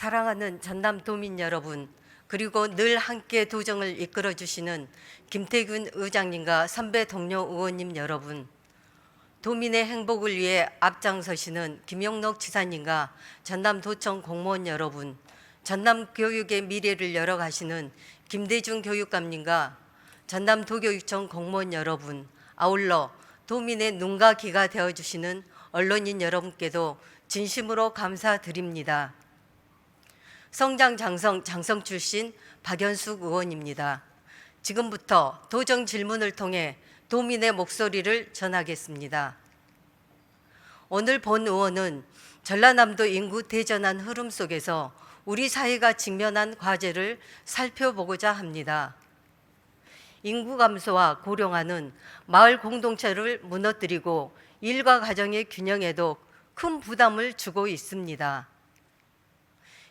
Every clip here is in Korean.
사랑하는 전남 도민 여러분, 그리고 늘 함께 도정을 이끌어 주시는 김태균 의장님과 선배 동료 의원님 여러분, 도민의 행복을 위해 앞장서시는 김용록 지사님과 전남도청 공무원 여러분, 전남 교육의 미래를 열어가시는 김대중 교육감님과 전남도교육청 공무원 여러분, 아울러 도민의 눈과 귀가 되어주시는 언론인 여러분께도 진심으로 감사드립니다. 성장장성 장성 출신 박연숙 의원입니다. 지금부터 도정 질문을 통해 도민의 목소리를 전하겠습니다. 오늘 본 의원은 전라남도 인구 대전환 흐름 속에서 우리 사회가 직면한 과제를 살펴보고자 합니다. 인구 감소와 고령화는 마을 공동체를 무너뜨리고 일과 가정의 균형에도 큰 부담을 주고 있습니다.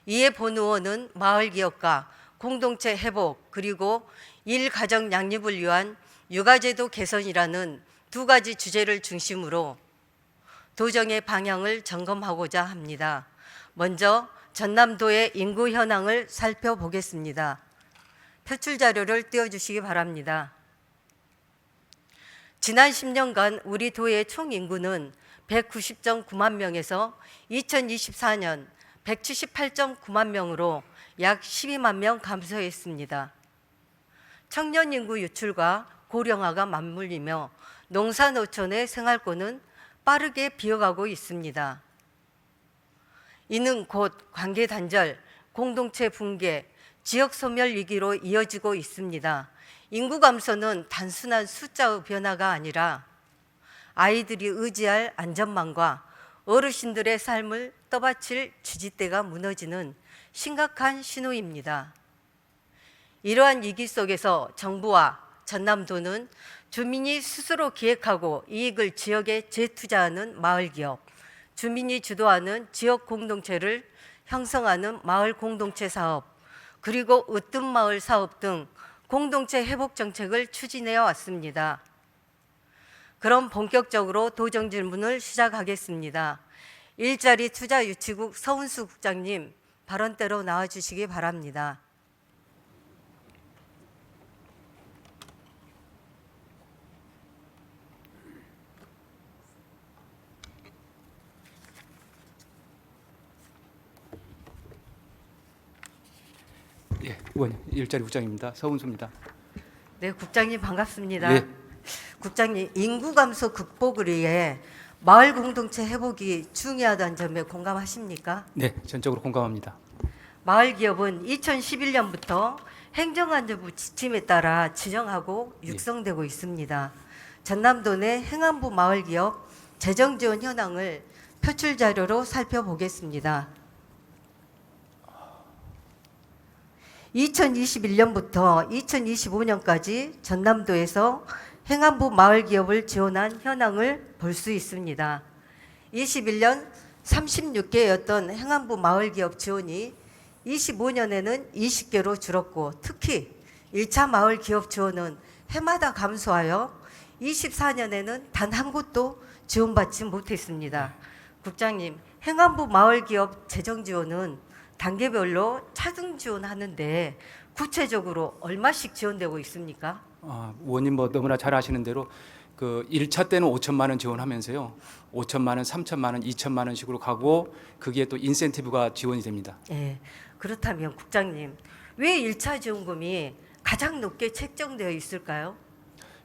이에 본 의원은 마을 기업과 공동체 회복 그리고 일 가정 양립을 위한 육아제도 개선이라는 두 가지 주제를 중심으로 도정의 방향을 점검하고자 합니다. 먼저 전남도의 인구 현황을 살펴보겠습니다. 표출 자료를 띄워주시기 바랍니다. 지난 10년간 우리 도의 총 인구는 190.9만 명에서 2024년 178.9만 명으로 약 12만 명 감소했습니다. 청년 인구 유출과 고령화가 맞물리며 농사노촌의 생활권은 빠르게 비어가고 있습니다. 이는 곧 관계 단절, 공동체 붕괴, 지역 소멸 위기로 이어지고 있습니다. 인구 감소는 단순한 숫자의 변화가 아니라 아이들이 의지할 안전망과 어르신들의 삶을 떠받칠 지지대가 무너지는 심각한 신호입니다. 이러한 위기 속에서 정부와 전남도는 주민이 스스로 기획하고 이익을 지역에 재투자하는 마을기업, 주민이 주도하는 지역 공동체를 형성하는 마을 공동체 사업, 그리고 으뜸마을 사업 등 공동체 회복 정책을 추진해 왔습니다. 그럼 본격적으로 도정 질문을 시작하겠습니다. 일자리 투자 유치국 서운수 국장님, 발언대로 나와주시기 바랍니다. 예, 의원 일자리 국장입니다. 서운수입니다. 네, 국장님 반갑습니다. 예. 국장님, 인구 감소 극복을 위해 마을 공동체 회복이 중요하다는 점에 공감하십니까? 네, 전적으로 공감합니다. 마을 기업은 2011년부터 행정안전부 지침에 따라 지정하고 육성되고 있습니다. 전남도 내 행안부 마을 기업 재정 지원 현황을 표출 자료로 살펴보겠습니다. 2021년부터 2025년까지 전남도에서 행안부 마을 기업을 지원한 현황을 볼 수 있습니다. 21년 36개였던 행안부 마을 기업 지원이 25년에는 20개로 줄었고, 특히 1차 마을 기업 지원은 해마다 감소하여 24년에는 단 한 곳도 지원받지 못했습니다. 국장님, 행안부 마을 기업 재정 지원은 단계별로 차등 지원하는데 구체적으로 얼마씩 지원되고 있습니까? 의원님 뭐 너무나 잘 아시는 대로 그 1차 때는 5천만 원 지원하면서요. 5천만 원, 3천만 원, 2천만 원씩으로 가고 거기에 또 인센티브가 지원이 됩니다. 예. 그렇다면 국장님, 왜 1차 지원금이 가장 높게 책정되어 있을까요?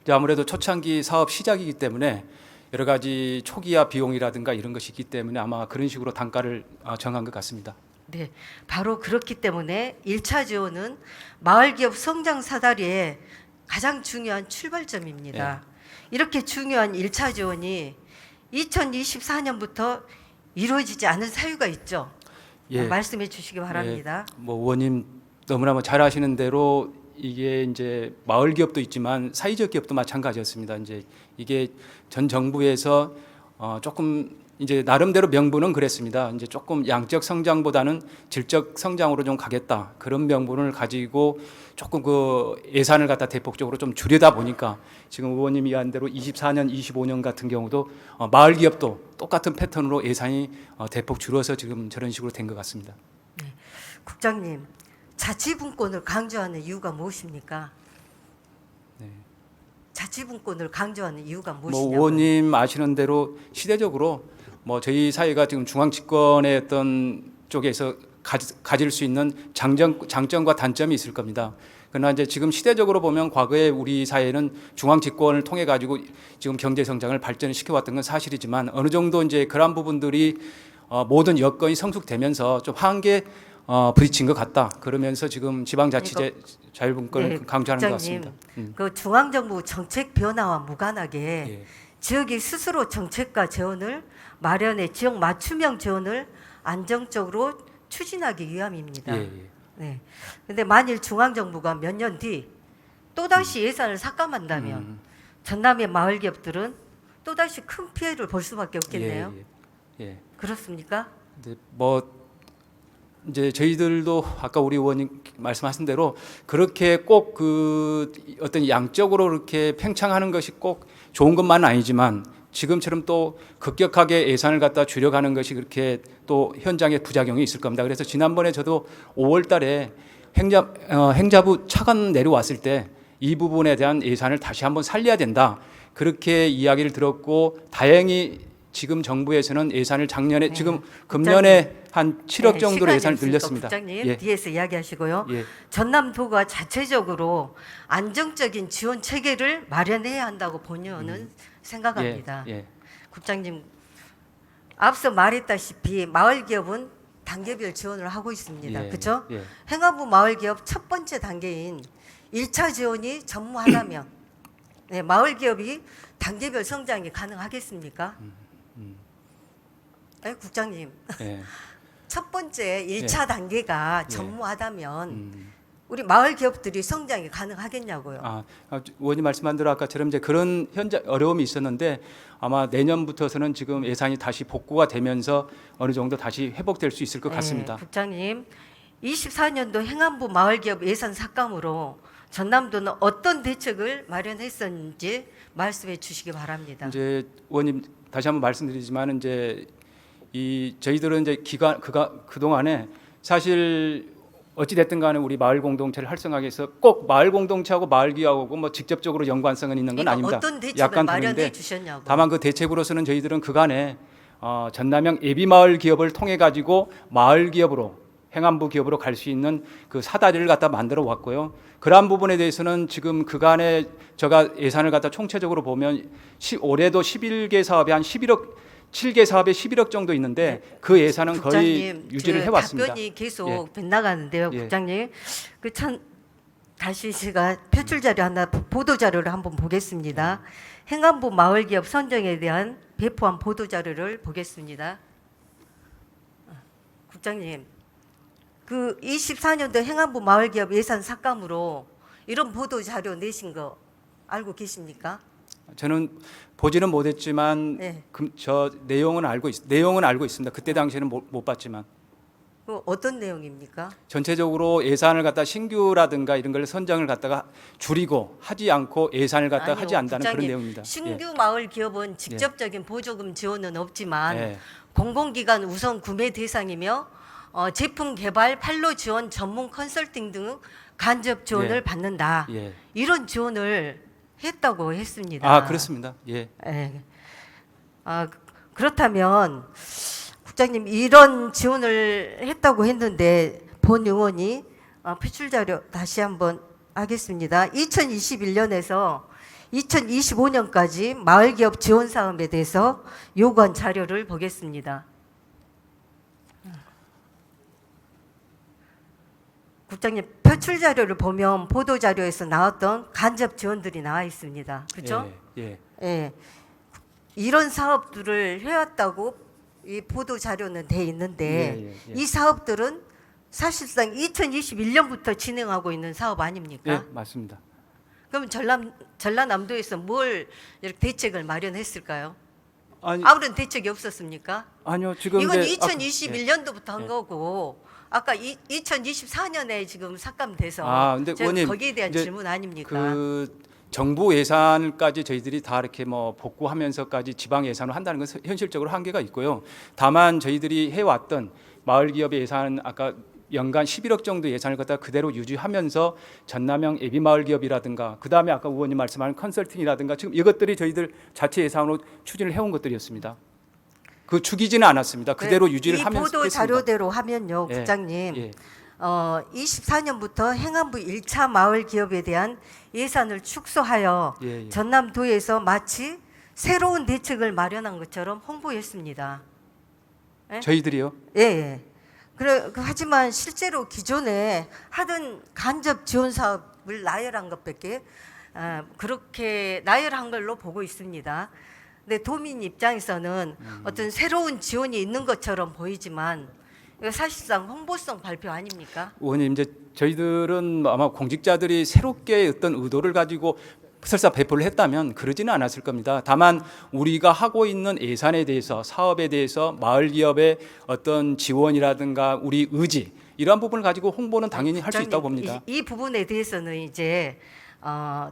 아무래도 초창기 사업 시작이기 때문에 여러 가지 초기화 비용이라든가 이런 것이 있기 때문에 아마 그런 식으로 단가를 정한 것 같습니다. 네, 바로 그렇기 때문에 1차 지원은 마을기업 성장 사다리의 가장 중요한 출발점입니다. 이렇게 중요한 1차 지원이 2024년부터 이루어지지 않은 사유가 있죠. 예. 말씀해 주시기 바랍니다. 뭐 의원님 너무나 잘 아시는 대로 이게 이제 마을 기업도 있지만 사회적 기업도 마찬가지였습니다. 이제 이게 전 정부에서 조금 이제 나름대로 명분은 그랬습니다. 이제 조금 양적 성장보다는 질적 성장으로 좀 가겠다, 그런 명분을 가지고 조금 그 예산을 갖다 대폭적으로 좀 줄이다 보니까 지금 의원님이 이야기한 대로 24년, 25년 같은 경우도 마을 기업도 똑같은 패턴으로 예산이 대폭 줄어서 지금 저런 식으로 된 것 같습니다. 네. 국장님, 자치분권을 강조하는 이유가 무엇입니까? 네. 자치분권을 강조하는 이유가 뭐 무엇이냐고요? 의원님 아시는 대로 시대적으로 뭐 저희 사회가 지금 중앙 집권의 어떤 쪽에서 가질 수 있는 장점과 단점이 있을 겁니다. 그러나 이제 지금 시대적으로 보면 과거에 우리 사회는 중앙 집권을 통해 가지고 지금 경제 성장을 발전시켜 왔던 건 사실이지만 어느 정도 이제 그런 부분들이 모든 여건이 성숙되면서 좀 한계 부딪힌 것 같다. 그러면서 지금 지방자치제 자율분권을 네, 강조하는 것 국장님, 같습니다. 그 중앙정부 정책 변화와 무관하게 예. 지역이 스스로 정책과 재원을 마련해 지역 맞춤형 재원을 안정적으로 추진하기 위함입니다. 예, 예. 네. 근데 만일 중앙정부가 몇 년 뒤 또다시 예산을 삭감한다면 전남의 마을 기업들은 또다시 큰 피해를 볼 수밖에 없겠네요. 예, 예. 그렇습니까? 근데 뭐 이제 저희들도 아까 우리 의원님 말씀하신 대로 그렇게 꼭 그 어떤 양적으로 이렇게 팽창하는 것이 꼭 좋은 것만은 아니지만 지금처럼 또 급격하게 예산을 갖다 줄여가는 것이 그렇게 또 현장에 부작용이 있을 겁니다. 그래서 지난번에 저도 5월 달에 행자부 차관 내려왔을 때 이 부분에 대한 예산을 다시 한번 살려야 된다. 그렇게 이야기를 들었고 다행히 지금 정부에서는 예산을 작년에 네. 지금 금년에 한 7억 네, 정도로 시간이 예산을 없으니까 늘렸습니다. 국장님 예. 뒤에서 이야기하시고요. 예. 전남도가 자체적으로 안정적인 지원 체계를 마련해야 한다고 본의원은 생각합니다. 예. 예. 국장님, 앞서 말했다시피 마을 기업은 단계별 지원을 하고 있습니다. 예. 그렇죠? 예. 행안부 마을 기업 첫 번째 단계인 1차 지원이 전무하다면 네, 마을 기업이 단계별 성장이 가능하겠습니까? 네, 국장님. 예. 첫 번째 1차 단계가 예. 전무하다면 우리 마을 기업들이 성장이 가능하겠냐고요. 의원님 말씀한 대로 아까처럼 이제 그런 현재 어려움이 있었는데 아마 내년부터서는 지금 예산이 다시 복구가 되면서 어느 정도 다시 회복될 수 있을 것 같습니다. 국장님, 24년도 행안부 마을기업 예산 삭감으로 전남도는 어떤 대책을 마련했었는지 말씀해 주시기 바랍니다. 이제 의원님 다시 한번 말씀드리지만 이제 저희들은 이제 그 동안에 사실 어찌 됐든 간에 우리 마을 공동체를 활성화하기 위해서 꼭 마을 공동체하고 마을 기업하고 뭐 직접적으로 연관성은 있는 건 그러니까 아닙니다. 어떤 대책을 약간 마련해 다른데 주셨냐고. 다만 그 대책으로서는 저희들은 그간에 전남형 예비 마을 기업을 통해 가지고 마을 기업으로 행안부 기업으로 갈 수 있는 그 사다리를 갖다 만들어 왔고요. 그러한 부분에 대해서는 지금 그간에 제가 예산을 갖다 총체적으로 보면 올해도 11개 사업에 한 11억 7개 사업에 11억 정도 있는데 그 예산은 거의 국장님, 유지를 저 해왔습니다. 답변이 계속 예. 빗나가는데요, 예. 국장님. 다시 제가 표출 자료 하나 보도 자료를 한번 보겠습니다. 행안부 마을 기업 선정에 대한 배포한 보도 자료를 보겠습니다. 국장님, 그 24년도 행안부 마을 기업 예산 삭감으로 이런 보도 자료 내신 거 알고 계십니까? 저는 보지는 못했지만 네. 저 내용은 알고 있습니다. 그때 당시에는 못 봤지만 그 어떤 내용입니까? 전체적으로 예산을 갖다 신규라든가 이런 걸 선정을 갖다가 줄이고 하지 않고 예산을 갖다가 아니요, 하지 않는다는 그런 국장님, 내용입니다. 신규 마을 기업은 직접적인 보조금 지원은 없지만 예. 공공기관 우선 구매 대상이며 제품 개발, 판로 지원, 전문 컨설팅 등 간접 지원을 예. 받는다. 예. 이런 지원을 했다고 했습니다. 그렇습니다. 예. 예. 그렇다면 국장님 이런 지원을 했다고 했는데 본 의원이 표출 자료 다시 한번 하겠습니다. 2021년에서 2025년까지 마을기업 지원 사업에 대해서 요구한 자료를 보겠습니다. 국장님 표출 자료를 보면 보도 자료에서 나왔던 간접 지원들이 나와 있습니다. 그렇죠? 예. 예. 이런 사업들을 해왔다고 이 보도 자료는 돼 있는데 예. 이 사업들은 사실상 2021년부터 진행하고 있는 사업 아닙니까? 예, 맞습니다. 그럼 전라남도에서 뭘 이렇게 대책을 마련했을까요? 아니, 아무런 대책이 없었습니까? 아니요. 지금 이건 이제 2021년도부터 한 예. 거고 아까 2024년에 지금 삭감돼서 근데 제가 의원님, 거기에 대한 이제 질문 아닙니까? 그 정부 예산까지 저희들이 다 이렇게 뭐 복구하면서까지 지방 예산을 한다는 건 현실적으로 한계가 있고요. 다만 저희들이 해왔던 마을 기업의 예산 아까 연간 11억 정도 예산을 갖다 그대로 유지하면서 전남형 예비마을기업이라든가 그다음에 아까 의원님 말씀하신 컨설팅이라든가 지금 이것들이 저희들 자체 예산으로 추진을 해온 것들이었습니다. 그 죽이지는 않았습니다. 그대로 유지를 이 하면서 보도 했습니다. 자료대로 하면요, 예, 국장님. 예. 24년부터 행안부 1차 마을 기업에 대한 예산을 축소하여 예, 예. 전남도에서 마치 새로운 대책을 마련한 것처럼 홍보했습니다. 예? 저희들이요. 예, 예. 하지만 실제로 기존에 하던 간접 지원 사업을 나열한 것밖에 그렇게 나열한 걸로 보고 있습니다. 근데 도민 입장에서는 어떤 새로운 지원이 있는 것처럼 보이지만 이거 사실상 홍보성 발표 아닙니까? 의원님 이제 저희들은 아마 공직자들이 새롭게 어떤 의도를 가지고 설사 배포를 했다면 그러지는 않았을 겁니다. 다만 우리가 하고 있는 예산에 대해서 사업에 대해서 마을 기업의 어떤 지원이라든가 우리 의지 이러한 부분을 가지고 홍보는 당연히 할 수 있다고 봅니다. 이 부분에 대해서는 이제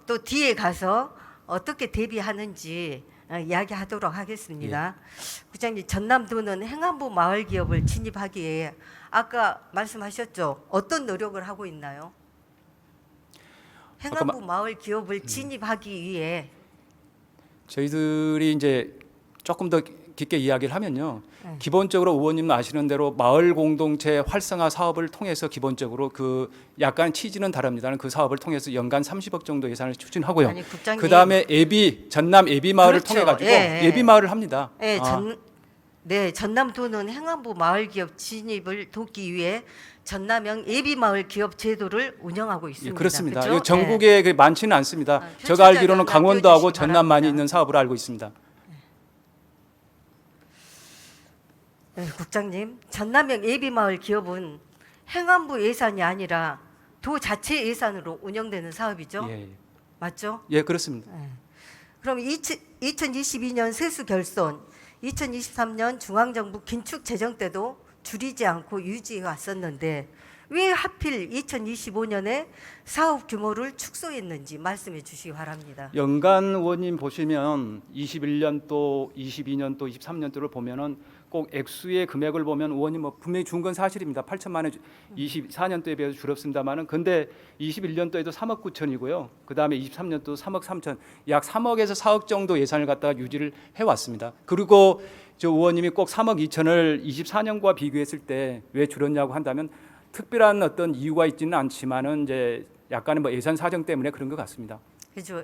또 뒤에 가서 어떻게 대비하는지 이야기하도록 하겠습니다. 국장님, 전남도는 행안부 마을 기업을 진입하기에 아까 말씀하셨죠. 어떤 노력을 하고 있나요? 행안부 마을 기업을 진입하기 위해 저희들이 이제 조금 더 깊게 이야기를 하면요. 기본적으로 의원님 아시는 대로 마을 공동체 활성화 사업을 통해서 기본적으로 그 약간 취지는 다릅니다만 그 사업을 통해서 연간 30억 정도 예산을 추진하고요. 아니, 국장님. 그다음에 전남 예비 마을을 그렇죠. 통해 가지고 예. 예비 마을을 합니다. 네, 전남도는 행안부 마을 기업 진입을 돕기 위해 전남형 예비 마을 기업 제도를 운영하고 있습니다. 예, 그렇습니다. 그렇죠? 이거 전국에 그 많지는 않습니다. 표출자료 제가 알기로는 하나 강원도하고 띄워주시기 전남만이 바랍니다. 있는 사업으로 알고 있습니다. 네, 국장님, 전남형 예비마을 기업은 행안부 예산이 아니라 도 자체 예산으로 운영되는 사업이죠. 예, 맞죠? 예, 그렇습니다. 그럼 2022년 세수 결손, 2023년 중앙정부 긴축 재정 때도 줄이지 않고 유지해 왔었는데 왜 하필 2025년에 사업 규모를 축소했는지 말씀해 주시기 바랍니다. 연간 의원님 보시면 21년도, 22년도, 23년도를 보면은 꼭 액수의 금액을 보면 의원님 뭐 분명히 준 건 사실입니다. 8천만 원 24년도에 비해서 줄었습니다만은 근데 21년도에도 3억 9천이고요. 그다음에 23년도 3억 3천 약 3억에서 4억 정도 예산을 갖다가 유지를 해 왔습니다. 그리고 저 의원님이 꼭 3억 2천을 24년과 비교했을 때 왜 줄었냐고 한다면 특별한 어떤 이유가 있지는 않지만은 이제 약간의 뭐 예산 사정 때문에 그런 것 같습니다. 그죠.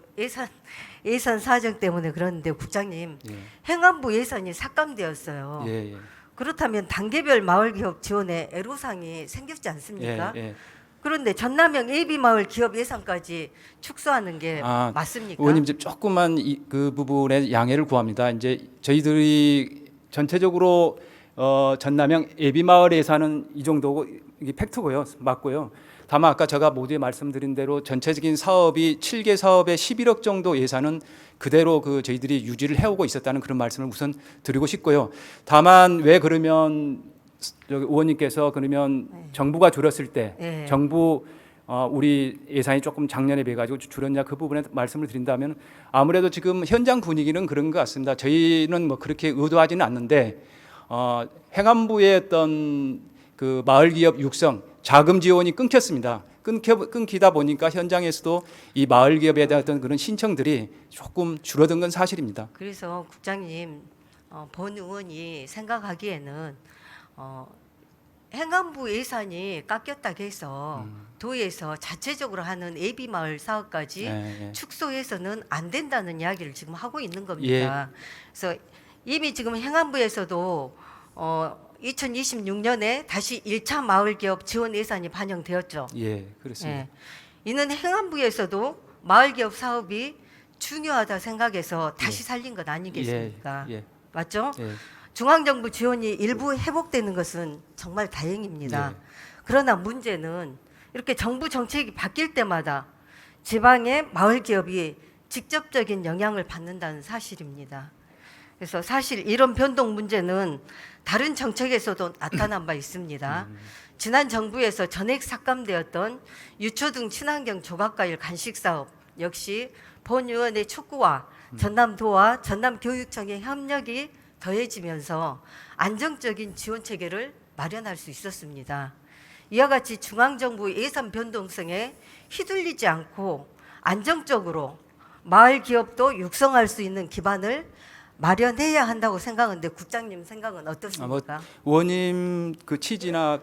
예산 사정 때문에 그러는데 국장님, 예. 행안부 예산이 삭감되었어요. 예, 예. 그렇다면 단계별 마을 기업 지원에 애로사항이 생겼지 않습니까? 예, 예. 그런데 전남형 예비 마을 기업 예산까지 축소하는 게 맞습니까? 의원님 이제 조금만 그 부분에 양해를 구합니다. 이제 저희들이 전체적으로 전남형 예비 마을 예산은 이 정도고 이게 팩트고요, 맞고요. 다만 아까 제가 모두에 말씀드린 대로 전체적인 사업이 7개 사업에 11억 정도 예산은 그대로 그 저희들이 유지를 해오고 있었다는 그런 말씀을 우선 드리고 싶고요. 다만 왜 그러면 여기 의원님께서 그러면 정부가 줄었을 때 정부 우리 예산이 조금 작년에 비해 가지고 줄었냐 그 부분에 말씀을 드린다면 아무래도 지금 현장 분위기는 그런 것 같습니다. 저희는 뭐 그렇게 의도하지는 않는데 행안부의 어떤 그 마을 기업 육성 자금 지원이 끊겼습니다. 끊기다 보니까 현장에서도 이 마을 기업에 대한 어떤 그런 신청들이 조금 줄어든 건 사실입니다. 그래서 국장님, 본 의원이 생각하기에는 행안부 예산이 깎였다고 해서 도에서 자체적으로 하는 예비 마을 사업까지 예. 축소해서는 안 된다는 이야기를 지금 하고 있는 겁니다. 그래서 이미 지금 행안부에서도 2026년에 다시 1차 마을 기업 지원 예산이 반영되었죠. 예, 그렇습니다. 예. 이는 행안부에서도 마을 기업 사업이 중요하다 생각해서 다시 살린 것 아니겠습니까? 예. 맞죠? 예. 중앙정부 지원이 일부 회복되는 것은 정말 다행입니다. 그러나 문제는 이렇게 정부 정책이 바뀔 때마다 지방의 마을 기업이 직접적인 영향을 받는다는 사실입니다. 그래서 사실 이런 변동 문제는 다른 정책에서도 나타난 바 있습니다. 지난 정부에서 전액 삭감되었던 유초등 친환경 조각과일 간식 사업 역시 본 의원의 촉구와 전남도와 전남교육청의 협력이 더해지면서 안정적인 지원 체계를 마련할 수 있었습니다. 이와 같이 중앙정부 예산 변동성에 휘둘리지 않고 안정적으로 마을 기업도 육성할 수 있는 기반을 마련해야 한다고 생각하는데 국장님 생각은 어떻습니까? 의원님 그 취지나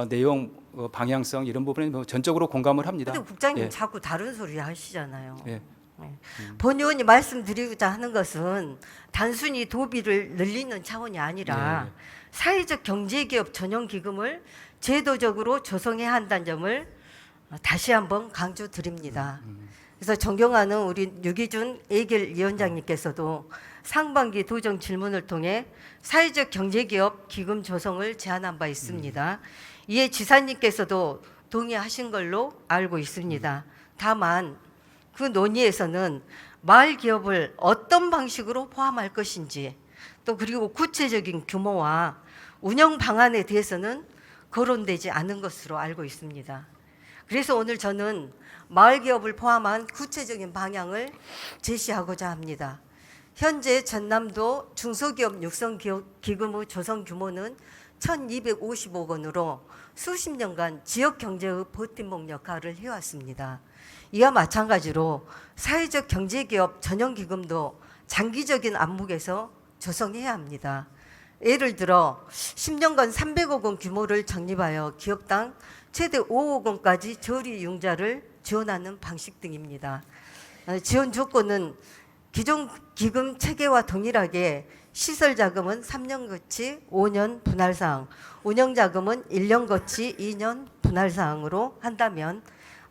내용, 방향성 이런 부분에 뭐 전적으로 공감을 합니다. 근데 국장님 예. 자꾸 다른 소리 하시잖아요. 예. 본 의원이 말씀드리고자 하는 것은 단순히 도비를 늘리는 차원이 아니라 예. 사회적 경제기업 전용 기금을 제도적으로 조성해야 한다는 점을 다시 한번 강조드립니다. 그래서 존경하는 우리 유기준 예결위원장님께서도 상반기 도정 질문을 통해 사회적 경제기업 기금 조성을 제안한 바 있습니다. 이에 지사님께서도 동의하신 걸로 알고 있습니다. 다만 그 논의에서는 마을 기업을 어떤 방식으로 포함할 것인지 또 그리고 구체적인 규모와 운영 방안에 대해서는 거론되지 않은 것으로 알고 있습니다. 그래서 오늘 저는 마을 기업을 포함한 구체적인 방향을 제시하고자 합니다. 현재 전남도 중소기업 육성기금의 조성 규모는 1,250억 원으로 수십 년간 지역 경제의 버팀목 역할을 해왔습니다. 이와 마찬가지로 사회적 경제기업 전용기금도 장기적인 안목에서 조성해야 합니다. 예를 들어 10년간 300억 원 규모를 적립하여 기업당 최대 5억 원까지 저리 융자를 지원하는 방식 등입니다. 지원 조건은 기존 기금 체계와 동일하게 시설 자금은 3년 거치 5년 분할 사항, 운영 자금은 1년 거치 2년 분할 사항으로 한다면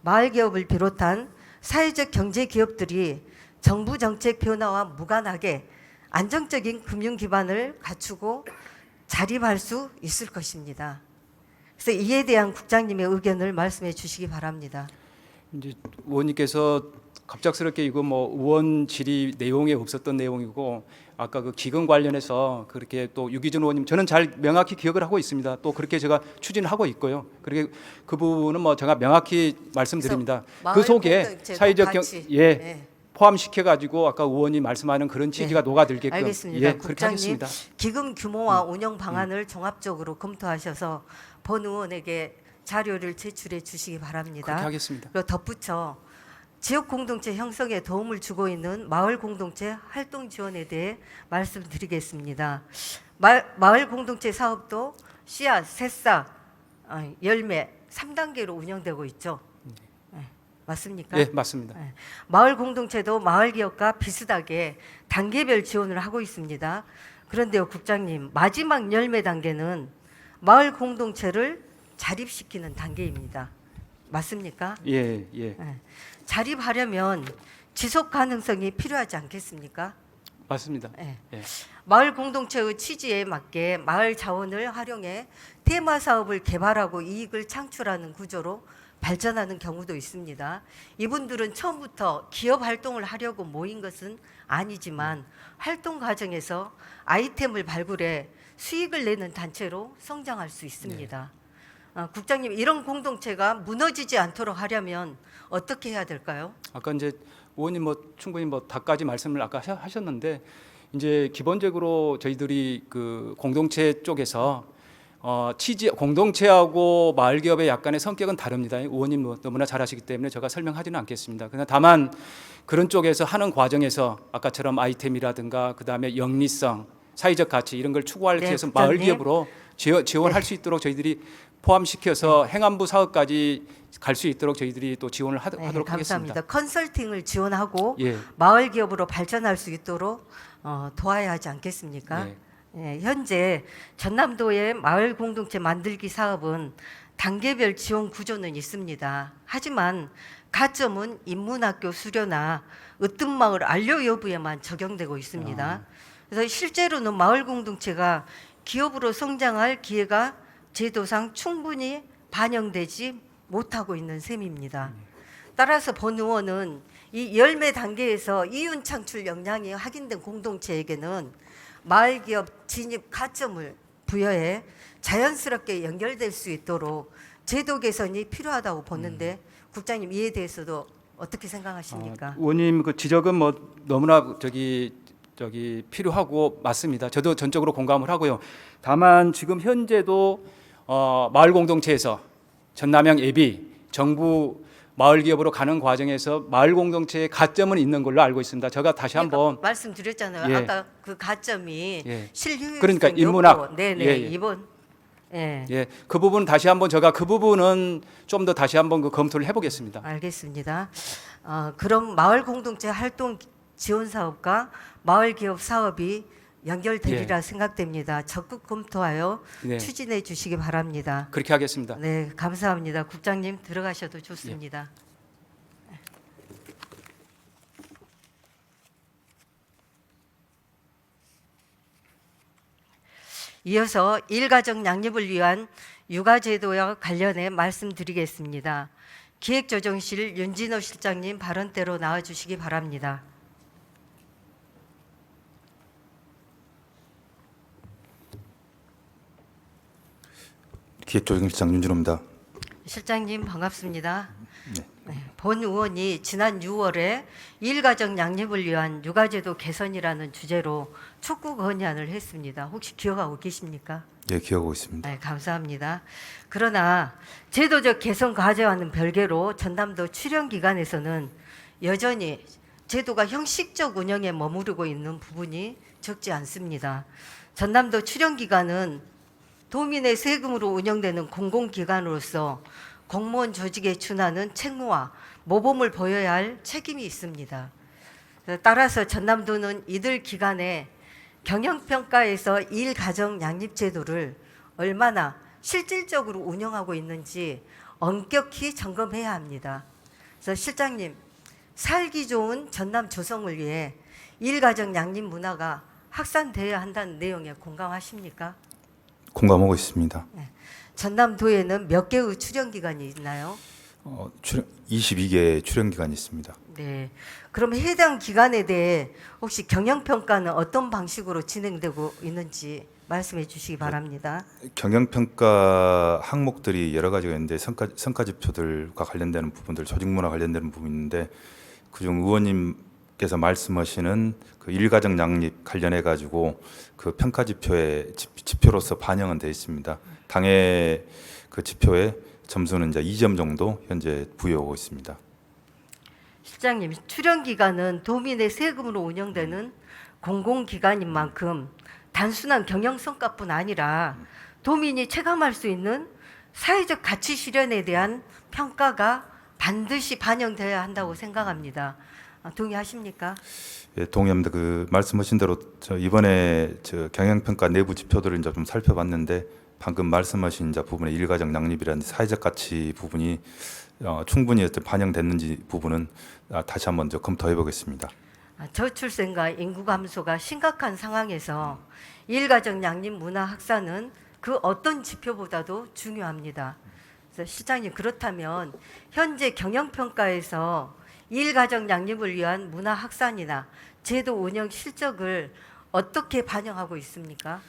마을 기업을 비롯한 사회적 경제 기업들이 정부 정책 변화와 무관하게 안정적인 금융 기반을 갖추고 자립할 수 있을 것입니다. 그래서 이에 대한 국장님의 의견을 말씀해 주시기 바랍니다. 이제 의원님께서 갑작스럽게 이거 뭐 의원 질의 내용에 없었던 내용이고 아까 그 기금 관련해서 그렇게 또 유기준 의원님 저는 잘 명확히 기억을 하고 있습니다. 또 그렇게 제가 추진하고 있고요. 그렇게 그 부분은 뭐 제가 명확히 말씀드립니다. 그 속에 사회적 네. 포함시켜 가지고 아까 의원이 말씀하는 그런 취지가 녹아들게끔 알겠습니다. 그렇게 국장님 하겠습니다. 기금 규모와 운영 방안을 종합적으로 검토하셔서 본 의원에게 자료를 제출해 주시기 바랍니다. 그렇게 하겠습니다. 그리고 덧붙여 지역 공동체 형성에 도움을 주고 있는 마을 공동체 활동 지원에 대해 말씀드리겠습니다. 마을 공동체 사업도 씨앗, 새싹, 열매 3단계로 운영되고 있죠. 네, 맞습니까? 예, 맞습니다. 네. 마을 공동체도 마을 기업과 비슷하게 단계별 지원을 하고 있습니다. 그런데요, 국장님, 마지막 열매 단계는 마을 공동체를 자립시키는 단계입니다. 맞습니까? 예, 예. 네. 자립하려면 지속 가능성이 필요하지 않겠습니까? 맞습니다. 네. 예. 마을 공동체의 취지에 맞게 마을 자원을 활용해 테마 사업을 개발하고 이익을 창출하는 구조로 발전하는 경우도 있습니다. 이분들은 처음부터 기업 활동을 하려고 모인 것은 아니지만 활동 과정에서 아이템을 발굴해 수익을 내는 단체로 성장할 수 있습니다. 국장님, 이런 공동체가 무너지지 않도록 하려면 어떻게 해야 될까요? 아까 이제 의원님 뭐 충분히 뭐 다까지 말씀을 아까 하셨는데 이제 기본적으로 저희들이 그 공동체 쪽에서 취지 공동체하고 마을 기업의 약간의 성격은 다릅니다. 의원님 뭐 너무나 잘 아시기 때문에 제가 설명하지는 않겠습니다. 그러나 다만 그런 쪽에서 하는 과정에서 아까처럼 아이템이라든가 그다음에 영리성, 사회적 가치 이런 걸 추구하기 위해서 마을 기업으로 지원할 수 있도록 저희들이 포함시켜서 행안부 사업까지 갈 수 있도록 저희들이 또 지원을 하도록 감사합니다. 하겠습니다. 컨설팅을 지원하고 예. 마을 기업으로 발전할 수 있도록 도와야 하지 않겠습니까? 예. 예, 현재 전남도의 마을 공동체 만들기 사업은 단계별 지원 구조는 있습니다. 하지만 가점은 인문학교 수료나 으뜸마을 안료 여부에만 적용되고 있습니다. 그래서 실제로는 마을 공동체가 기업으로 성장할 기회가 제도상 충분히 반영되지 못하고 있는 셈입니다. 따라서 본 의원은 이 열매 단계에서 이윤 창출 역량이 확인된 공동체에게는 마을 기업 진입 가점을 부여해 자연스럽게 연결될 수 있도록 제도 개선이 필요하다고 보는데 국장님 이에 대해서도 어떻게 생각하십니까? 의원님 그 지적은 뭐 너무나 저기 필요하고 맞습니다. 저도 전적으로 공감을 하고요. 다만 지금 현재도 마을 공동체에서 전남형 앱이 정부 마을 기업으로 가는 과정에서 마을 공동체의 가점은 있는 걸로 알고 있습니다. 제가 다시 한번 말씀드렸잖아요. 예. 아까 그 가점이 예. 실효율성 그러니까 여부. 인문학. 네네. 예, 예. 이번 예. 그 부분 다시 한번 제가 그 부분은 좀 더 다시 한번 그 검토를 해보겠습니다. 알겠습니다. 그럼 마을 공동체 활동 지원 사업과 마을 기업 사업이 연결되리라 생각됩니다. 적극 검토하여 네. 추진해 주시기 바랍니다. 그렇게 하겠습니다. 네, 감사합니다. 국장님 들어가셔도 좋습니다. 이어서 일가정 양립을 위한 육아제도와 관련해 말씀드리겠습니다. 기획조정실 윤진호 실장님 발언대로 나와주시기 바랍니다. 기획조정실장 윤준호입니다. 실장님 반갑습니다. 네. 본 의원이 지난 6월에 일가정 양립을 위한 육아제도 개선이라는 주제로 촉구 건의안을 했습니다. 혹시 기억하고 계십니까? 예, 기억하고 있습니다. 네, 감사합니다. 그러나 제도적 개선 과제와는 별개로 전남도 출연 기관에서는 여전히 제도가 형식적 운영에 머무르고 있는 부분이 적지 않습니다. 전남도 출연 기관은 도민의 세금으로 운영되는 공공기관으로서 공무원 조직에 준하는 책무와 모범을 보여야 할 책임이 있습니다. 따라서 전남도는 이들 기관의 경영평가에서 일가정 양립제도를 얼마나 실질적으로 운영하고 있는지 엄격히 점검해야 합니다. 그래서 실장님, 살기 좋은 전남 조성을 위해 일가정 양립 문화가 확산되어야 한다는 내용에 공감하십니까? 공감하고 있습니다. 전남도에는 몇 개의 출연기관이 있나요? 22개 출연기관이 있습니다. 네. 그럼 해당 기관에 대해 혹시 경영평가는 어떤 방식으로 진행되고 있는지 말씀해 주시기 바랍니다. 경영평가 항목들이 여러 가지가 있는데 성과지표들과 관련되는 부분들, 조직문화 관련되는 부분이 있는데 그중 의원님께서 말씀하시는 그 일가정 양립 관련해 가지고 그 평가지표의 지표로서 반영은 되어 있습니다. 당의 그 지표에 점수는 이제 2점 정도 현재 부여하고 있습니다. 실장님, 출연기관은 도민의 세금으로 운영되는 공공기관인 만큼 단순한 경영성과뿐 아니라 도민이 체감할 수 있는 사회적 가치 실현에 대한 평가가 반드시 반영되어야 한다고 생각합니다. 동의하십니까? 예, 동의합니다. 그 말씀하신 대로 저 이번에 저 경영평가 내부 지표들을 이제 좀 살펴봤는데 방금 말씀하신 이제 부분의 일가정 양립이라는 사회적 가치 부분이 충분히 반영됐는지 부분은 다시 한번 검토해 보겠습니다. 저출생과 인구 감소가 심각한 상황에서 일가정 양립 문화 확산은 그 어떤 지표보다도 중요합니다. 그래서 실장님, 그렇다면 현재 경영평가에서 일가정 양립을 위한 문화 확산이나 제도 운영 실적을 어떻게 반영하고 있습니까?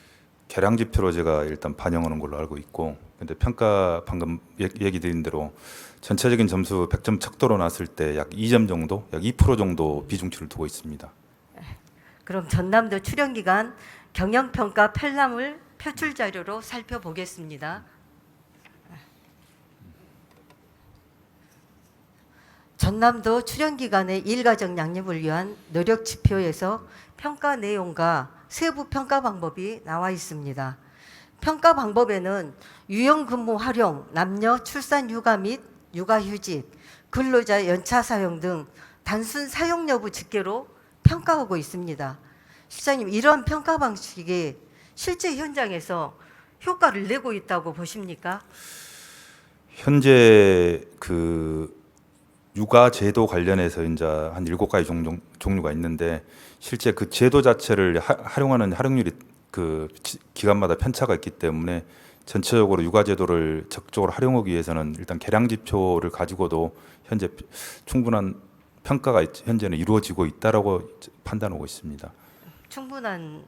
개량 지표로 제가 일단 반영하는 걸로 알고 있고, 근데 평가 방금 얘기 드린 대로 전체적인 점수 100점 척도로 놨을 때 약 2점 정도, 약 2% 정도 비중치를 두고 있습니다. 그럼 전남도 출연기관 경영평가 편람을 표출 자료로 살펴보겠습니다. 전남도 출연기관의 일가정 양립을 위한 노력 지표에서 평가 내용과 세부 평가 방법이 나와 있습니다. 평가 방법에는 유연근무 활용, 남녀 출산 휴가 및 육아휴직, 근로자 연차 사용 등 단순 사용 여부 집계로 평가하고 있습니다. 실장님, 이러한 평가 방식이 실제 현장에서 효과를 내고 있다고 보십니까? 현재 그 육아 제도 관련해서 이제 한 7가지 종류가 있는데 실제 그 제도 자체를 활용하는 활용률이 그 기관마다 편차가 있기 때문에 전체적으로 육아 제도를 적극적으로 활용하기 위해서는 일단 개량 지표를 가지고도 현재 충분한 평가가 현재는 이루어지고 있다라고 판단하고 있습니다. 충분한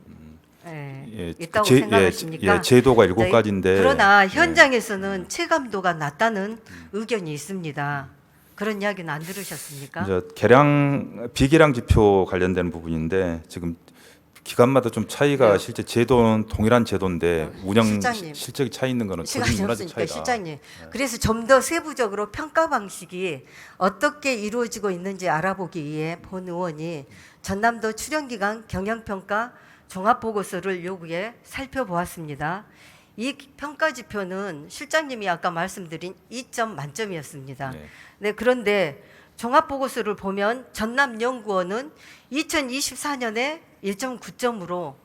예, 있다고 생각하십니까? 예, 제도가 7가지인데 그러나 현장에서는 체감도가 낮다는 의견이 있습니다. 그런 이야기는 안 들으셨습니까? 이제 개량 비개량 지표 관련된 부분인데 지금 기관마다 좀 차이가 네. 실제 제도는 동일한 제도인데 운영 실장님. 실적이 차이 있는 거는 시간이 조직 문화적 없으니까 차이다. 실장님. 그래서 좀 더 세부적으로 평가 방식이 어떻게 이루어지고 있는지 알아보기 위해 본 의원이 전남도 출연기관 경영평가 종합보고서를 요구해 살펴보았습니다. 이 평가 지표는 실장님이 아까 말씀드린 2점 만점이었습니다. 네. 네, 그런데 종합보고서를 보면 전남연구원은 2024년에 1.9점으로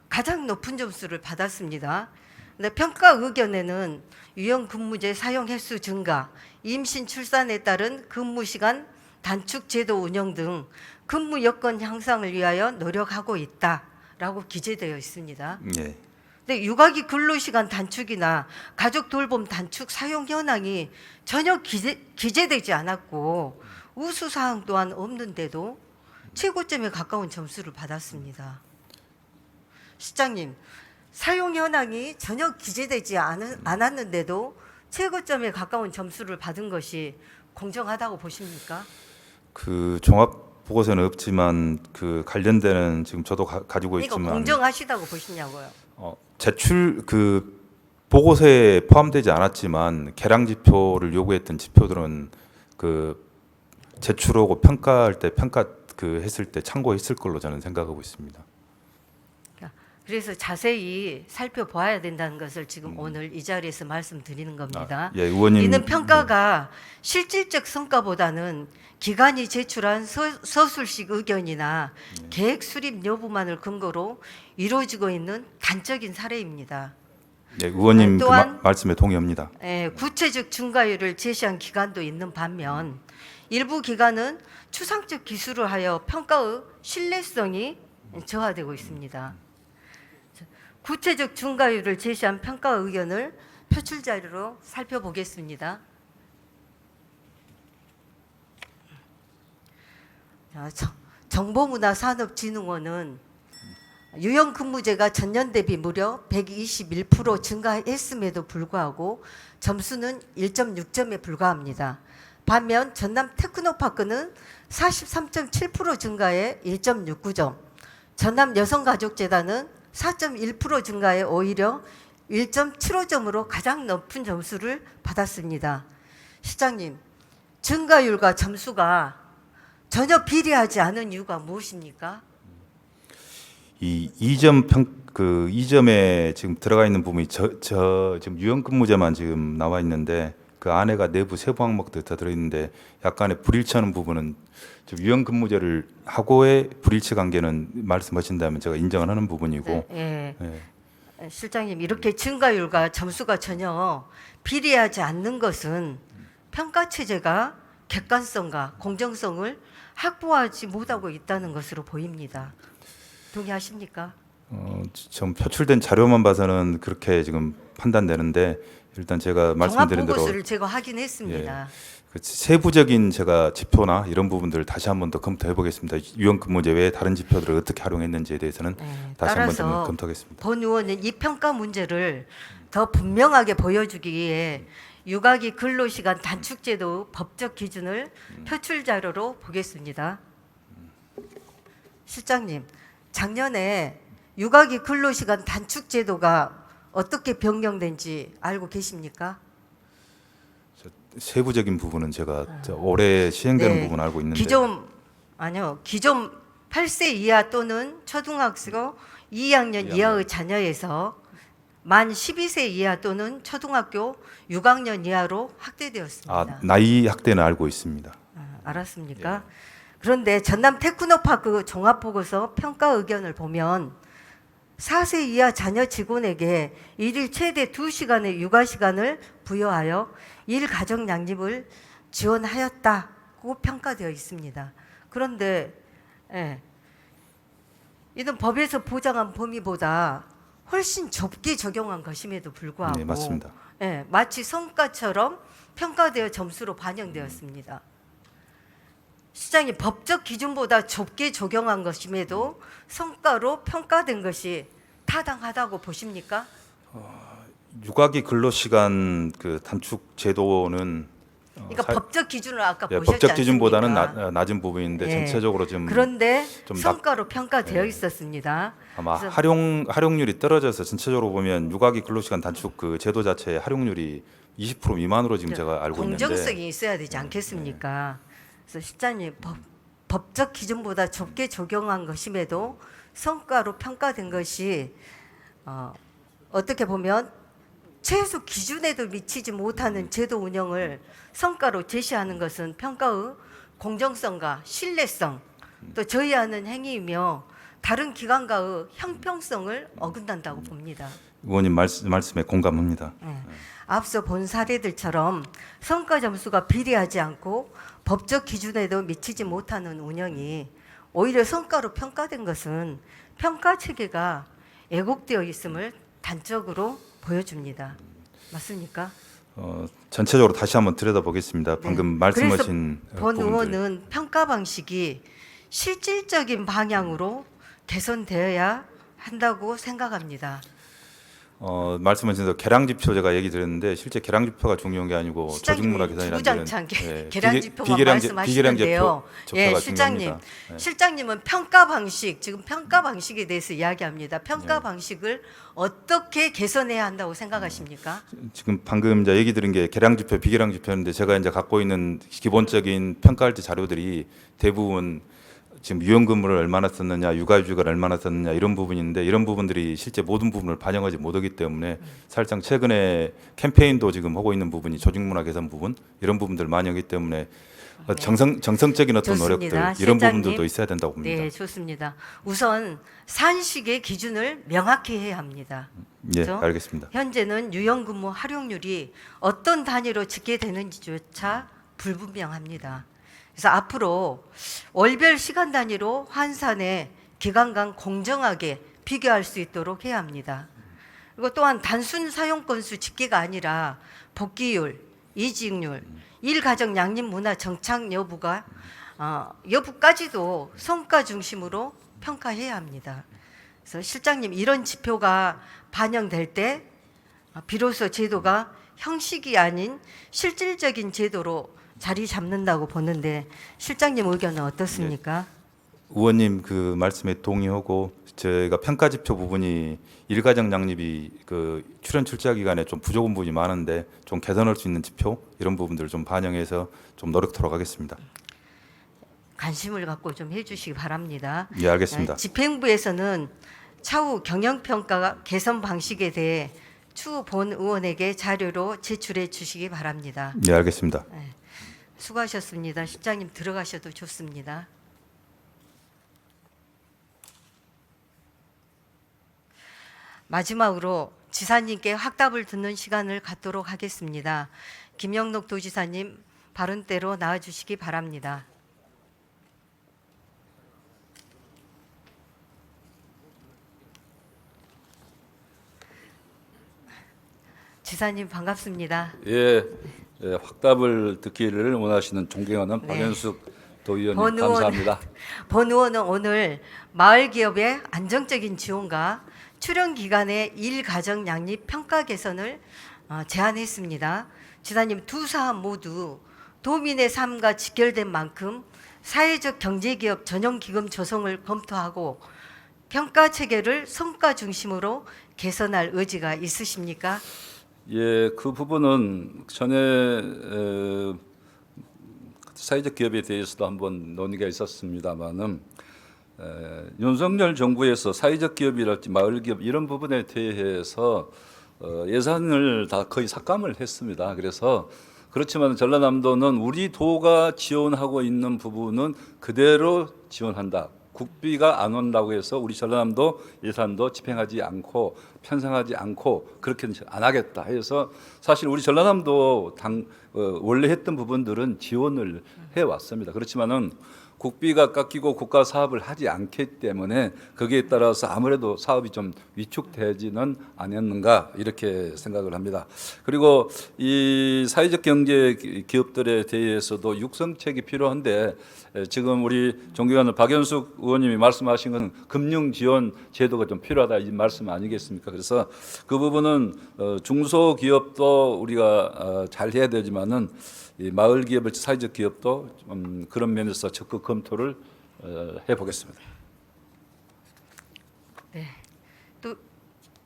가장 높은 점수를 받았습니다. 근데 평가 의견에는 유형 근무제 사용 횟수 증가, 임신 출산에 따른 근무 시간 단축 제도 운영 등 근무 여건 향상을 위하여 노력하고 있다라고 기재되어 있습니다. 예. 근데 육아기 근로시간 단축이나 가족 돌봄 단축 사용 현황이 전혀 기재되지 않았고 우수 사항 또한 없는데도 최고점에 가까운 점수를 받았습니다. 실장님, 사용 현황이 전혀 기재되지 않았는데도 최고점에 가까운 점수를 받은 것이 공정하다고 보십니까? 그 종합 보고서는 없지만 그 관련되는 지금 저도 가지고 이거 있지만 공정하시다고 보시냐고요? 제출 그 보고서에 포함되지 않았지만 개량 지표를 요구했던 지표들은 그 제출하고 평가할 때 했을 때 참고했을 걸로 저는 생각하고 있습니다. 그래서 자세히 살펴봐야 된다는 것을 지금 오늘 이 자리에서 말씀드리는 겁니다. 예, 의원님. 이는 평가가 실질적 성과보다는 기관이 제출한 서술식 의견이나 계획 수립 여부만을 근거로 이루어지고 있는 단적인 사례입니다. 예, 의원님 또한 말씀에 동의합니다. 구체적 증가율을 제시한 기관도 있는 반면 일부 기관은 추상적 기술을 하여 평가의 신뢰성이 저하되고 있습니다. 구체적 증가율을 제시한 평가 의견을 표출 자료로 살펴보겠습니다. 정보문화산업진흥원은 유형 근무제가 전년 대비 무려 121% 증가했음에도 불구하고 점수는 1.6점에 불과합니다. 반면 전남 테크노파크는 43.7% 증가해 1.69점, 전남 여성가족재단은 4.1% 증가해 오히려 1.75점으로 가장 높은 점수를 받았습니다. 시장님, 증가율과 점수가 전혀 비례하지 않은 이유가 무엇입니까? 이 2점에 지금 들어가 있는 부분이 지금 유형 근무제만 지금 나와 있는데 그 안에가 내부 세부 항목들 다 들어 있는데 약간의 불일치하는 부분은 지금 유형 근무제를 하고의 불일치 관계는 말씀하신다면 제가 인정을 하는 부분이고. 네, 예. 실장님, 이렇게 증가율과 점수가 전혀 비례하지 않는 것은 평가 체제가 객관성과 공정성을 확보하지 못하고 있다는 것으로 보입니다. 동의하십니까? 좀 표출된 자료만 봐서는 그렇게 지금 판단되는데 일단 제가 말씀드린 대로 종합보고서를 제가 확인했습니다. 그 세부적인 제가 지표나 이런 부분들을 다시 한 번 더 검토해 보겠습니다. 유형 근무제 외에 다른 지표들을 어떻게 활용했는지에 대해서는 다시 한 번 더 검토하겠습니다. 본 의원은 이 평가 문제를 더 분명하게 보여주기 위해 육아기 근로시간 단축제도 법적 기준을 표출 자료로 보겠습니다. 실장님, 작년에 육아기 근로시간 단축제도가 어떻게 변경된지 알고 계십니까? 세부적인 부분은 제가 올해 시행되는 부분 알고 있는데 기존 8세 이하 또는 초등학교 2학년 이하의 자녀에서 만 12세 이하 또는 초등학교 6학년 이하로 확대되었습니다. 나이 학대는 알고 있습니다. 알았습니까? 그런데 전남 테크노파크 종합보고서 평가 의견을 보면 4세 이하 자녀 직원에게 일일 최대 2시간의 육아 시간을 부여하여 일 가정 양립을 지원하였다고 평가되어 있습니다. 그런데 이는 법에서 보장한 범위보다 훨씬 좁게 적용한 것임에도 불구하고 네, 맞습니다. 마치 성과처럼 평가되어 점수로 반영되었습니다. 시장이 법적 기준보다 좁게 적용한 것임에도 성과로 평가된 것이 타당하다고 보십니까? 육아기 근로시간 그 단축 제도는 그러니까 사- 법적 기준을 아까 예, 보셨지 법적 기준보다는 않습니까? 낮은 부분인데 예. 전체적으로 지금 그런데 좀 성과로 평가되어 예. 있었습니다. 아마 그래서- 활용률이 떨어져서 전체적으로 보면 육아기 근로시간 단축 그 제도 자체의 활용률이 20% 미만으로 지금 제가 알고 있는데 공정성이 있어야 되지 않겠습니까? 그래서 실장님 법적 기준보다 좁게 적용한 것임에도 성과로 평가된 것이 어떻게 보면 최소 기준에도 미치지 못하는 제도 운영을 성과로 제시하는 것은 평가의 공정성과 신뢰성 또 저해하는 행위이며 다른 기관과의 형평성을 어긋난다고 봅니다. 의원님 말씀에 공감합니다. 앞서 본 사례들처럼 성과 점수가 비례하지 않고 법적 기준에도 미치지 못하는 운영이 오히려 성과로 평가된 것은 평가 체계가 왜곡되어 있음을 단적으로 보여줍니다. 맞습니까? 전체적으로 다시 한번 들여다보겠습니다. 방금 네. 말씀하신 그래서 본 부분들. 의원은 평가 방식이 실질적인 방향으로 개선되어야 한다고 생각합니다. 말씀하신 대로 계량지표 제가 얘기 드렸는데 실제 계량지표가 중요한 게 아니고 조직문화 개선이라는 주구장창 데는 계량지표만 말씀하시는데요. 지표가 실장님, 중요합니다. 실장님은 평가 방식 지금 평가 방식에 대해서 이야기합니다. 평가 방식을 어떻게 개선해야 한다고 생각하십니까? 지금 방금 이제 얘기 드린 게 계량지표, 비계량지표인데 제가 이제 갖고 있는 기본적인 평가할 때 자료들이 대부분 지금 유연근무를 얼마나 썼느냐, 육아휴직을 얼마나 썼느냐 이런 부분인데 이런 부분들이 실제 모든 부분을 반영하지 못하기 때문에 사실상 최근에 캠페인도 지금 하고 있는 부분이 조직문화 개선 부분 이런 부분들 많이 하기 때문에 정성적인 어떤 좋습니다. 노력들 이런 실장님. 부분들도 있어야 된다고 봅니다. 네, 좋습니다. 우선 산식의 기준을 명확히 해야 합니다. 예, 그렇죠? 알겠습니다. 현재는 유연근무 활용률이 어떤 단위로 집계되는지조차 불분명합니다. 그래서 앞으로 월별 시간 단위로 환산해 기관 간 공정하게 비교할 수 있도록 해야 합니다. 그리고 또한 단순 사용 건수 집계가 아니라 복귀율, 이직률, 일가정 양립 문화 정착 여부까지도 성과 중심으로 평가해야 합니다. 그래서 실장님 이런 지표가 반영될 때 비로소 제도가 형식이 아닌 실질적인 제도로 자리 잡는다고 보는데 실장님 의견은 어떻습니까? 의원님 그 말씀에 동의하고 저희가 평가 지표 부분이 일가정 양립이 그 출연 출자 기간에 좀 부족한 부분이 많은데 좀 개선할 수 있는 지표 이런 부분들을 좀 반영해서 좀 노력토록 하겠습니다. 관심을 갖고 좀 해주시기 바랍니다. 예, 알겠습니다. 집행부에서는 차후 경영평가 개선 방식에 대해 추 본 의원에게 자료로 제출해 주시기 바랍니다. 예, 알겠습니다. 수고하셨습니다. 실장님 들어가셔도 좋습니다. 마지막으로 지사님께 확답을 듣는 시간을 갖도록 하겠습니다. 김영록 도지사님 발언대로 나와주시기 바랍니다. 지사님 반갑습니다. 예, 확답을 듣기를 원하시는 존경하는 네. 박연숙 도의원님 본 의원, 감사합니다. 본 의원은 오늘 마을 기업의 안정적인 지원과 출연 기간의 일가정 양립 평가 개선을 제안했습니다. 지사님 두 사안 모두 도민의 삶과 직결된 만큼 사회적 경제기업 전용기금 조성을 검토하고 평가 체계를 성과 중심으로 개선할 의지가 있으십니까? 예, 그 부분은 전에 사회적 기업에 대해서도 한번 논의가 있었습니다만은 윤석열 정부에서 사회적 기업이랄지 마을 기업 이런 부분에 대해서 예산을 다 거의 삭감을 했습니다. 그래서 그렇지만 전라남도는 우리 도가 지원하고 있는 부분은 그대로 지원한다. 국비가 안 온다고 해서 우리 전라남도 예산도 집행하지 않고 편성하지 않고 그렇게는 안 하겠다 해서 사실 우리 전라남도 원래 했던 부분들은 지원을 해왔습니다. 그렇지만은 국비가 깎이고 국가 사업을 하지 않기 때문에 거기에 따라서 아무래도 사업이 좀 위축되지는 않았는가 이렇게 생각을 합니다. 그리고 이 사회적 경제 기업들에 대해서도 육성책이 필요한데 지금 우리 존경하는 박연숙 의원님이 말씀하신 것은 금융 지원 제도가 좀 필요하다 이 말씀 아니겠습니까? 그래서 그 부분은 중소기업도 우리가 잘 해야 되지만은 이 마을 기업을 사회적 기업도 그런 면에서 적극 검토를 해보겠습니다. 네. 또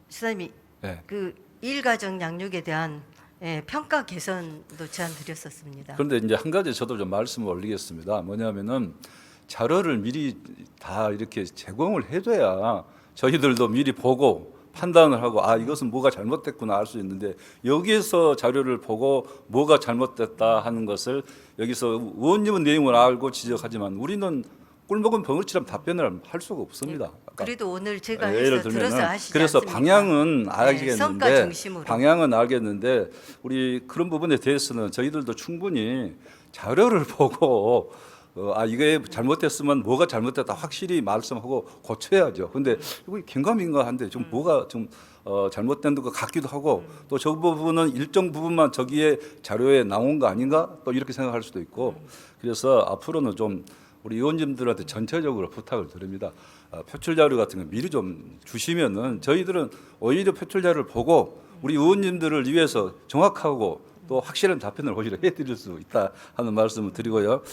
지사님이 네. 그 일가정 양육에 대한 평가 개선도 제안 드렸었습니다. 그런데 이제 한 가지 저도 좀 말씀을 올리겠습니다. 뭐냐면은 자료를 미리 다 이렇게 제공을 해줘야 저희들도 미리 보고 판단을 하고 아 이것은 뭐가 잘못됐구나 알 수 있는데 여기에서 자료를 보고 뭐가 잘못됐다 하는 것을 여기서 의원님은 내용을 알고 지적하지만 우리는 꿀먹은 벙어리처럼 답변을 할 수가 없습니다. 아까 그래도 오늘 제가 예를 해서 들면은 들어서 하시지 그래서 않습니까? 방향은 성과 알겠는데 중심으로. 방향은 알겠는데 우리 그런 부분에 대해서는 저희들도 충분히 자료를 보고 아 이게 잘못됐으면 뭐가 잘못됐다 확실히 말씀하고 고쳐야죠. 근데 이거 긴가민가한데 좀 뭐가 좀 잘못된 것 같기도 하고 또 저 부분은 일정 부분만 저기에 자료에 나온 거 아닌가 또 이렇게 생각할 수도 있고 그래서 앞으로는 좀 우리 의원님들한테 전체적으로 부탁을 드립니다. 표출 자료 같은 거 미리 좀 주시면은 저희들은 오히려 표출 자료를 보고 우리 의원님들을 위해서 정확하고 또 확실한 답변을 오히려 해드릴 수 있다 하는 말씀을 드리고요.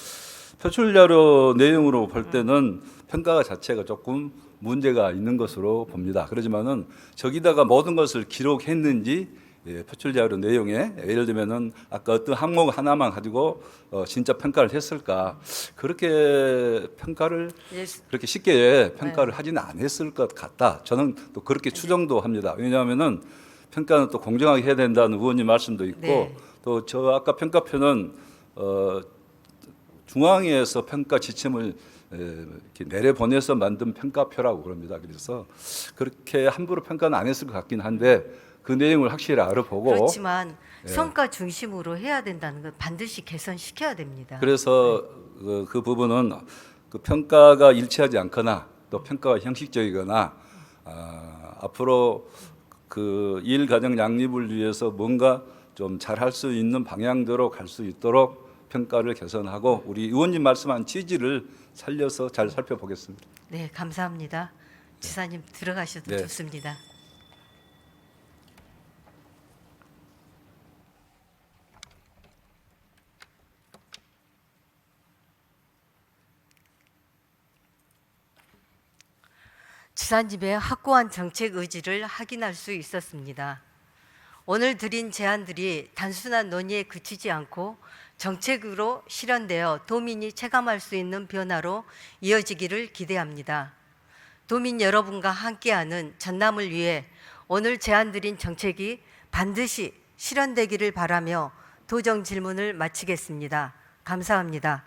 표출 자료 내용으로 볼 때는 평가 자체가 조금 문제가 있는 것으로 봅니다. 그렇지만은 저기다가 모든 것을 기록했는지 표출 자료 내용에 예를 들면은 아까 어떤 항목 하나만 가지고 진짜 평가를 했을까 그렇게 평가를 예, 그렇게 쉽게 평가를 하지는 않았을 것 같다. 저는 또 그렇게 추정도 합니다. 왜냐하면은 평가는 또 공정하게 해야 된다는 의원님 말씀도 있고 네. 또 저 아까 평가표는 중앙에서 평가 지침을 이렇게 내려보내서 만든 평가표라고 그럽니다. 그래서 그렇게 함부로 평가는 안 했을 것 같긴 한데 그 내용을 확실히 알아보고 그렇지만 성과 중심으로 해야 된다는 걸 반드시 개선시켜야 됩니다. 그래서 그 부분은 그 평가가 일치하지 않거나 또 평가가 형식적이거나 앞으로 그 일 가정 양립을 위해서 뭔가 좀 잘할 수 있는 방향대로 갈 수 있도록 평가를 개선하고 우리 의원님 말씀한 취지를 살려서 잘 살펴보겠습니다. 네, 감사합니다. 지사님 들어가셔도 네. 좋습니다. 지사님의 확고한 정책 의지를 확인할 수 있었습니다. 오늘 드린 제안들이 단순한 논의에 그치지 않고 정책으로 실현되어 도민이 체감할 수 있는 변화로 이어지기를 기대합니다. 도민 여러분과 함께하는 전남을 위해 오늘 제안드린 정책이 반드시 실현되기를 바라며 도정 질문을 마치겠습니다. 감사합니다.